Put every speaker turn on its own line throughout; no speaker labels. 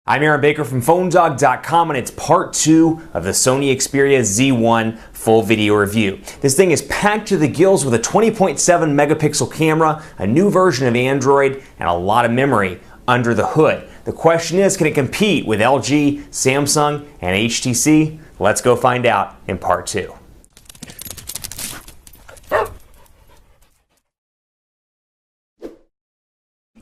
I'm Aaron Baker from PhoneDog.com, and it's part 2 of the Sony Xperia Z1 full video review. This thing is packed to the gills with a 20.7 megapixel camera, a new version of Android, and a lot of memory under the hood. The question is, can it compete with LG, Samsung, and HTC? Let's go find out in part 2.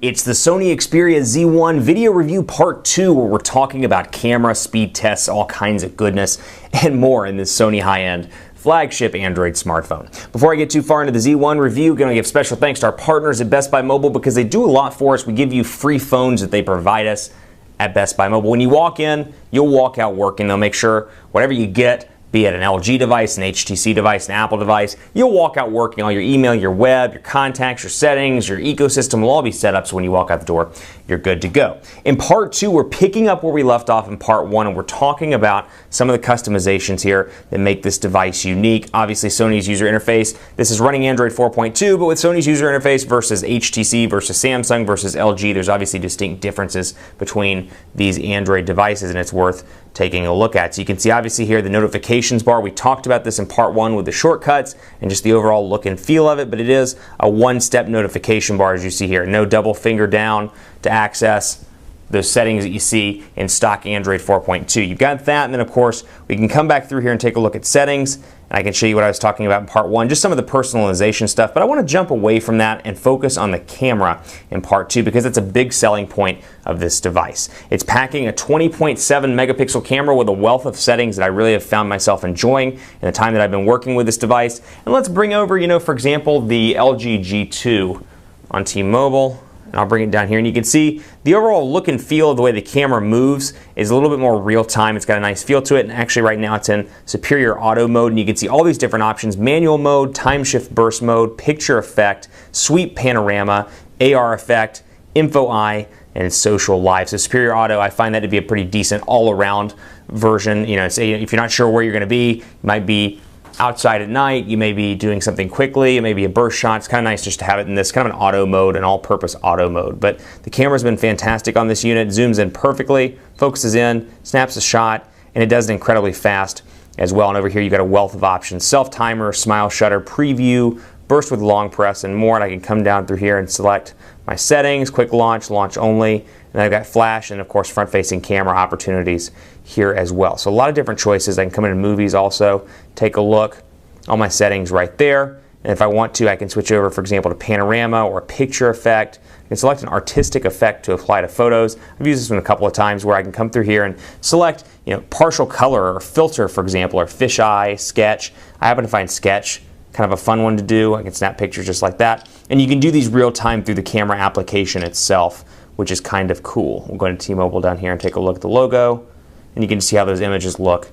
It's the Sony Xperia Z1 video review part 2, where we're talking about camera, speed tests, all kinds of goodness, and more in this Sony high-end flagship Android smartphone. Before I get too far into the Z1 review, I'm going to give special thanks to our partners at Best Buy Mobile because they do a lot for us. We give you free phones that they provide us at Best Buy Mobile. When you walk in, you'll walk out working. They'll make sure whatever you get, be it an LG device, an HTC device, an Apple device, you'll walk out working. All your email, your web, your contacts, your settings, your ecosystem will all be set up so when you walk out the door, you're good to go. In part 2, we're picking up where we left off in part 1, and we're talking about some of the customizations here that make this device unique. Obviously, Sony's user interface. This is running Android 4.2, but with Sony's user interface versus HTC versus Samsung versus LG, there's obviously distinct differences between these Android devices, and it's worth taking a look at. So you can see obviously here the notifications bar. We talked about this in part 1 with the shortcuts and just the overall look and feel of it, but it is a one-step notification bar, as you see here. No double finger down to access those settings that you see in stock Android 4.2. You've got that, and then of course we can come back through here and take a look at settings, and I can show you what I was talking about in part 1, just some of the personalization stuff, but I want to jump away from that and focus on the camera in part 2 because it's a big selling point of this device. It's packing a 20.7 megapixel camera with a wealth of settings that I really have found myself enjoying in the time that I've been working with this device. And let's bring over, for example, the LG G2 on T-Mobile. And I'll bring it down here, and you can see the overall look and feel of the way the camera moves is a little bit more real time. It's got a nice feel to it, and actually right now it's in superior auto mode, and you can see all these different options: manual mode, time shift burst mode, picture effect, sweep panorama, AR effect, info eye, and social live. So superior auto, I find that to be a pretty decent all-around version. Say if you're not sure where you're going to be, you might be outside at night, you may be doing something quickly, it may be a burst shot. It's kind of nice just to have it in this kind of an auto mode, an all-purpose auto mode. But the camera's been fantastic on this unit. Zooms in perfectly, focuses in, snaps a shot, and it does it incredibly fast as well. And over here you've got a wealth of options: self-timer, smile shutter, preview, burst with long press, and more. And I can come down through here and select my settings, quick launch, launch only, and then I've got flash and of course front-facing camera opportunities here as well. So a lot of different choices. I can come into movies also, take a look, all my settings right there. And if I want to, I can switch over, for example, to panorama or picture effect. I can select an artistic effect to apply to photos. I've used this one a couple of times where I can come through here and select, partial color or filter, for example, or fisheye, sketch. I happen to find sketch kind of a fun one to do. I can snap pictures just like that. And you can do these real time through the camera application itself, which is kind of cool. We'll go into T-Mobile down here and take a look at the logo, and you can see how those images look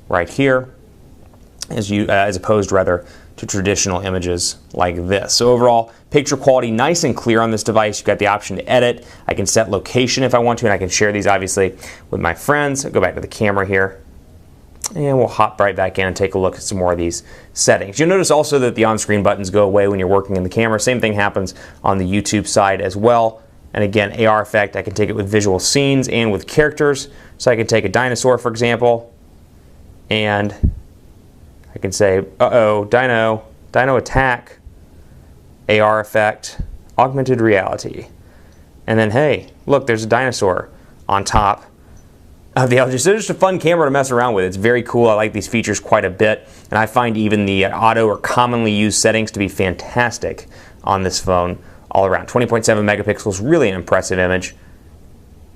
right here, as opposed rather to traditional images like this. So overall, picture quality nice and clear on this device. You've got the option to edit. I can set location if I want to, and I can share these obviously with my friends. I'll go back to the camera here, and we'll hop right back in and take a look at some more of these settings. You'll notice also that the on-screen buttons go away when you're working in the camera. Same thing happens on the YouTube side as well. And again, AR effect, I can take it with visual scenes and with characters. So I can take a dinosaur, for example, and I can say, uh-oh, dino attack, AR effect, augmented reality. And then, hey, look, there's a dinosaur on top of the LG. So it's just a fun camera to mess around with. It's very cool. I like these features quite a bit. And I find even the auto or commonly used settings to be fantastic on this phone all around. 20.7 megapixels, really an impressive image.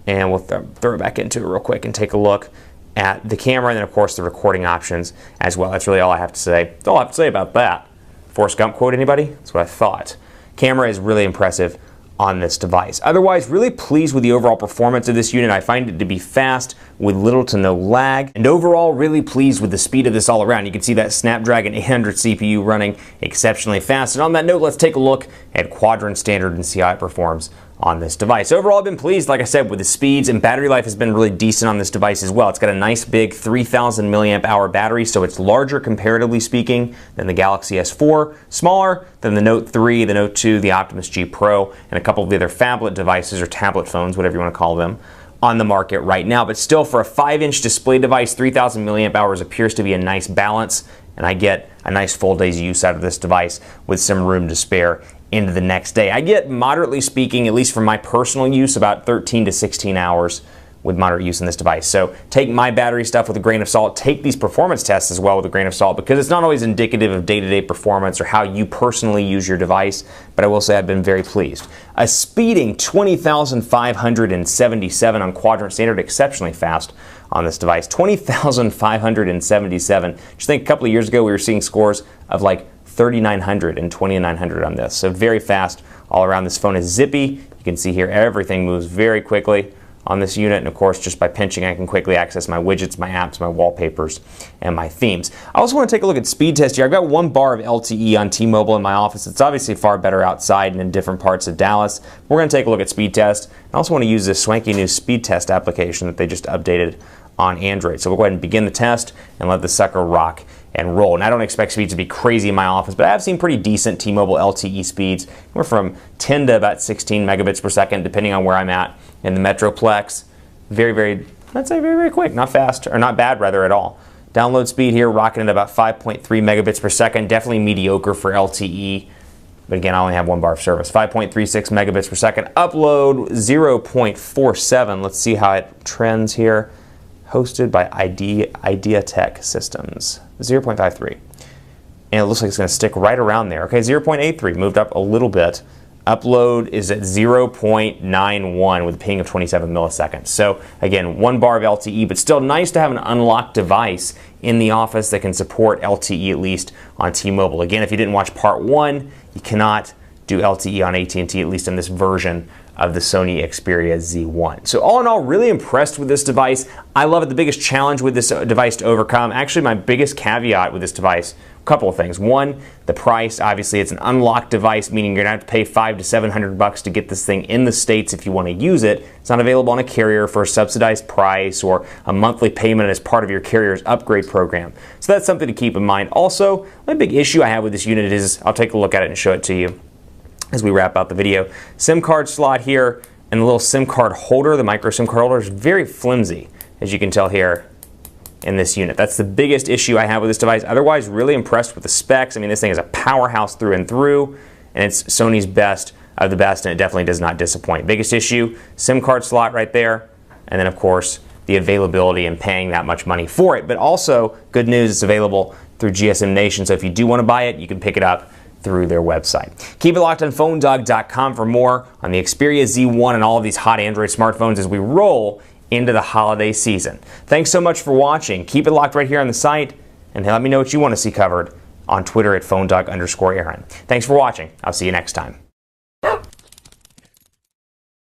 And we'll throw it back into it real quick and take a look at the camera, and then of course the recording options as well. That's really all I have to say. That's all I have to say about that. Forrest Gump quote, anybody? That's what I thought. Camera is really impressive on this device. Otherwise, really pleased with the overall performance of this unit. I find it to be fast with little to no lag, and overall really pleased with the speed of this all around. You can see that Snapdragon 800 CPU running exceptionally fast. And on that note, let's take a look at Quadrant Standard and see how it performs on this device. Overall, I've been pleased, like I said, with the speeds, and battery life has been really decent on this device as well. It's got a nice big 3,000 milliamp hour battery, so it's larger comparatively speaking than the Galaxy S4, smaller than the Note 3, the Note 2, the Optimus G Pro, and a couple of the other phablet devices or tablet phones, whatever you want to call them, on the market right now. But still, for a 5-inch display device, 3,000 milliamp hours appears to be a nice balance, and I get a nice full day's use out of this device with some room to spare into the next day. I get, moderately speaking, at least for my personal use, about 13 to 16 hours with moderate use in this device. So take my battery stuff with a grain of salt. Take these performance tests as well with a grain of salt, because it's not always indicative of day-to-day performance or how you personally use your device, but I will say I've been very pleased. A speeding 20,577 on quadrant standard, exceptionally fast on this device. 20,577. Just think a couple of years ago we were seeing scores of like 3,900 and 2,900 on this. So very fast all around. This phone is zippy. You can see here everything moves very quickly on this unit, and of course just by pinching I can quickly access my widgets, my apps, my wallpapers, and my themes. I also want to take a look at speed test here. I've got 1 bar of LTE on T-Mobile in my office. It's obviously far better outside and in different parts of Dallas. We're going to take a look at speed test. I also want to use this swanky new speed test application that they just updated on Android. So we'll go ahead and begin the test and let the sucker rock and roll. And I don't expect speeds to be crazy in my office, but I have seen pretty decent T-Mobile LTE speeds. We're from 10 to about 16 megabits per second, depending on where I'm at in the Metroplex. I'd say very quick, not fast, or not bad rather at all. Download speed here, rocking at about 5.3 megabits per second, definitely mediocre for LTE. But again, I only have 1 bar of service. 5.36 megabits per second. Upload 0.47. Let's see how it trends here. Hosted by Idea Tech Systems. 0.53. And it looks like it's going to stick right around there. Okay, 0.83, moved up a little bit. Upload is at 0.91 with a ping of 27 milliseconds. So again, 1 bar of LTE, but still nice to have an unlocked device in the office that can support LTE, at least on T-Mobile. Again, if you didn't watch part 1, you cannot do LTE on AT&T, at least in this version of the Sony Xperia Z1. So all in all, really impressed with this device. I love it. The biggest challenge with this device to overcome, actually my biggest caveat with this device, a couple of things. One, the price. Obviously, it's an unlocked device, meaning you're going to have to pay $500 to $700 to get this thing in the States if you want to use it. It's not available on a carrier for a subsidized price or a monthly payment as part of your carrier's upgrade program. So that's something to keep in mind. Also, my big issue I have with this unit is, I'll take a look at it and show it to you as we wrap out the video. SIM card slot here and the little SIM card holder, the micro SIM card holder, is very flimsy, as you can tell here in this unit. That's the biggest issue I have with this device. Otherwise, really impressed with the specs. I mean, this thing is a powerhouse through and through, and it's Sony's best of the best, and it definitely does not disappoint. Biggest issue, SIM card slot right there, and then of course the availability and paying that much money for it. But also, good news, it's available through GSM Nation, so if you do want to buy it, you can pick it up through their website. Keep it locked on PhoneDog.com for more on the Xperia Z1 and all of these hot Android smartphones as we roll into the holiday season. Thanks so much for watching. Keep it locked right here on the site, and let me know what you want to see covered on Twitter at PhoneDog_Aaron. Thanks for watching. I'll see you next time.